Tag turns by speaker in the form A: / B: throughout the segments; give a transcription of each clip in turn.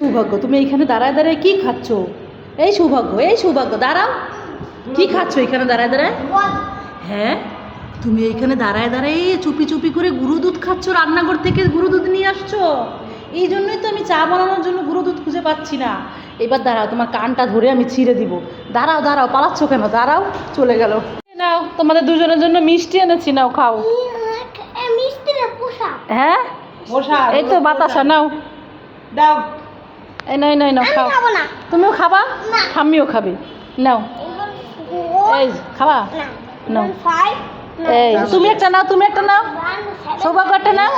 A: সৌভাগ্য, তুমি এইখানে দাঁড়ায় দাঁড়ায় কি খাচ্ছ? এই সৌভাগ্য, এই সৌভাগ্য, দাঁড়াও। কি খাচ্ছ এখানে দাঁড়ায় দাঁড়ায়? হ্যাঁ, তুমি এইখানে দাঁড়ায় দাঁড়ায় চুপি চুপি করে গুঁড়ো দুধ খাচ্ছ, রান্নাঘর থেকে গুঁড়ো দুধ নিয়ে আসছো। এই জন্যই তো আমি চা বানানোর জন্য গুঁড়ো দুধ খুঁজে পাচ্ছি না। এবার দাঁড়াও, তোমার কানটা ধরে আমি ছিঁড়ে দিব। দাঁড়াও দাঁড়াও, পালাচ্ছ কেন? দাঁড়াও, চলে গেল। নাও, তোমাদের দুজনের জন্য মিষ্টি এনেছি, নাও খাও। হ্যাঁ, এই তো বাতাসা, নাও
B: দাও।
A: এই নাই নাই নাও, খাও। তুমিও খাবা, ঠাম্মিও খাবে, নাও। এই খাবা, নাও। এই তুমি একটা নাও, তুমি একটা নাও, সৌভাগ্য একটা নাও,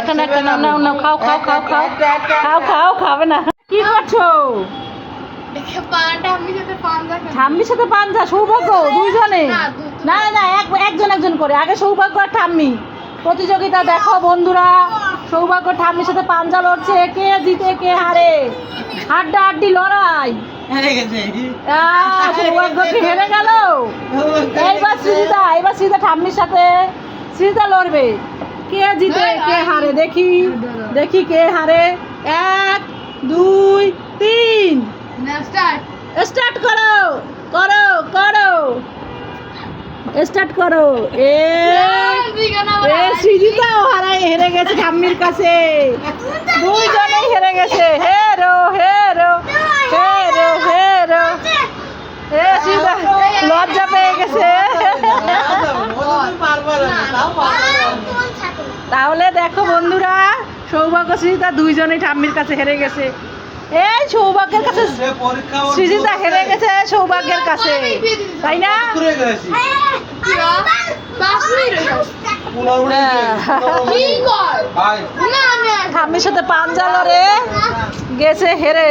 A: একটা না, একটা নাও, নাও নাও, খাও খাও খাও খাও খাও খাও, খাবে না? কি করছো? ঠাম্মির সাথে পাঞ্জা, সৌভাগ্য দুইজনে? না না, একজন একজন করে। আগে সৌভাগ্য আর ঠাম্মি প্রতিযোগিতা দেখো বন্ধুরা। সৌভাগ্য ঠাম্মির সাথে পাঞ্জা লড়ছে, কে জিতে কে হারে, হাড্ডা হাড্ডি লড়াই। সৌভাগ্য কি হেরে গেল? এবার সৃজিতা ঠাম্মির সাথে সৃজিতা লড়বে। কে জিতে কে হারে, দেখি দেখি কে হারে। 1 2 3 স্টার্ট করো করো করো, স্টার্ট করো। সৃজিতাও হেরে গেছে ঠাম্মির কাছে, দুইজনেই হেরে গেছে। হেরো হেরো হেরো হেরো, সৃজিতা লজ্জা পেয়ে গেছে। তাহলে দেখো বন্ধুরা, সৌভাগ্য সৃজিতা দুইজনেই ঠাম্মির কাছে হেরে গেছে। এই সৌভাগ্যের কাছে সৃজিতা হেরে গেছে, সৌভাগ্যের কাছে, তাই না? ঠাম্মির সাথে পাঞ্জা লড়ে গেছে হেরে।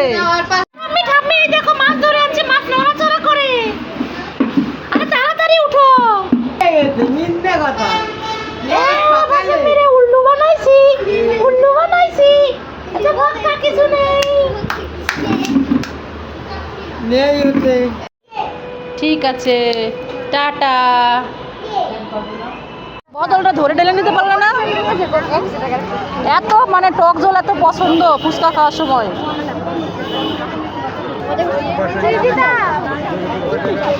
A: ঠাম্মি ঠাম্মি দেখো, মাছ ধরে আনছে, মাছ নড়াচড়া করে। আরে তাড়াতাড়ি উঠো। উল্লু বানাইছি, উল্লু বানাইছি, এটা ভক্তা কিছু নেই। ঠিক আছে, টাটা। বোতলটা ধরে ঢেলে নিতে পারলে না? এত মানে টক জল এত পছন্দ ফুচকা খাওয়ার সময়।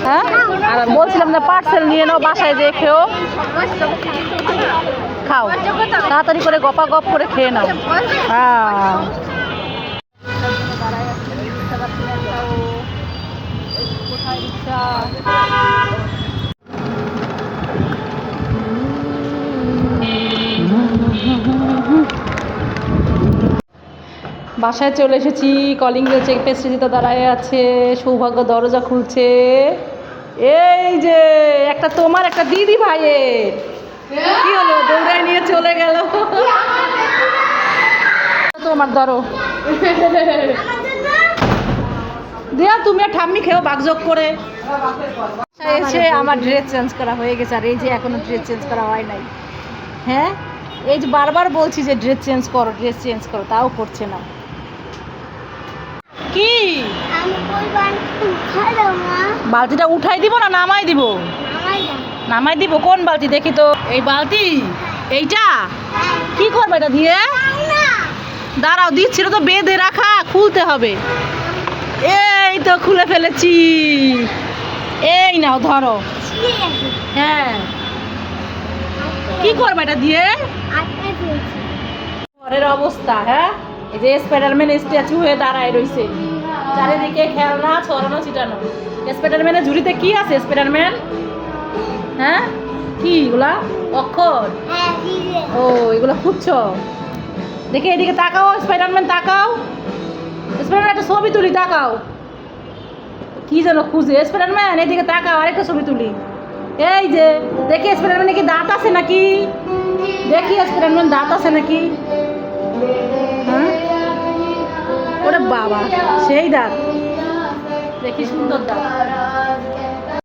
A: হ্যাঁ, আর বলছিলাম না পার্সেল নিয়ে নাও, বাসায় যেয়ে খেও, খাও তাড়াতাড়ি করে, গপা গপ করে খেয়ে নাও। হ্যাঁ, বাসায় চলে এসেছি। কলিং বেল চেক পেয়ে সৃজিতা দাঁড়ায় আছে, সৌভাগ্য দরজা খুলছে। এই যে একটা তোমার, একটা দিদি ভাইয়ের। কি হলো, দৌড়ায় নিয়ে চলে গেল। তোমার ধরো দিয়া, তুমি আর ঠাম্মি খেও বাগযোগ করে। এসে আমার ড্রেস চেঞ্জ করা হয়ে গেছে, আর এই যে এখনো ড্রেস চেঞ্জ করা হয় নাই। হ্যাঁ, এই যে বারবার বলছি যে ড্রেস চেঞ্জ করো, ড্রেস চেঞ্জ করো, তাও করছে না। কি বালতিটা উঠাই দিব না নামাই দিব? নামাই দিব। কোন বালতি দেখি তো? এই বালতি, এইটা কি করবে এটা দিয়ে? দাঁড়াও, দিচ্ছিল তো, বেঁধে রাখা, খুলতে হবে। এই তো খুলে ফেলেছি। এই নাও ধরো। হ্যাঁ, কি করবে এটা দিয়ে? ঘরের অবস্থা, হ্যাঁ, এই যে স্পাইডারম্যান স্ট্যাচু হয়ে দাঁড়ায় রইছে, চারিদিকে খেলনা ছড়ানো ছিটানো। স্পাইডারম্যানের ঝুড়িতে কি আছে? স্পাইডারম্যান, হ্যাঁ, কি এগুলা? অক্ষর। ও, এগুলো খুঁজছো? দেখে এদিকে তাকাও, স্পাইডারম্যান তাকাও, স্পাইডারম্যান একটা ছবি তুলি, তাকাও। কি যেন খুঁজে স্পাইডারম্যান, এদিকে তাকাও, আরেকটা ছবি তুলি। এই যে দেখি স্পাইডারম্যান কি দাঁত আছে নাকি? দেখি স্পাইডারম্যান দাঁত আছে নাকি? হ্যাঁ, ওরে বাবা, সেই দাঁত, দেখি সুন্দর দাঁত।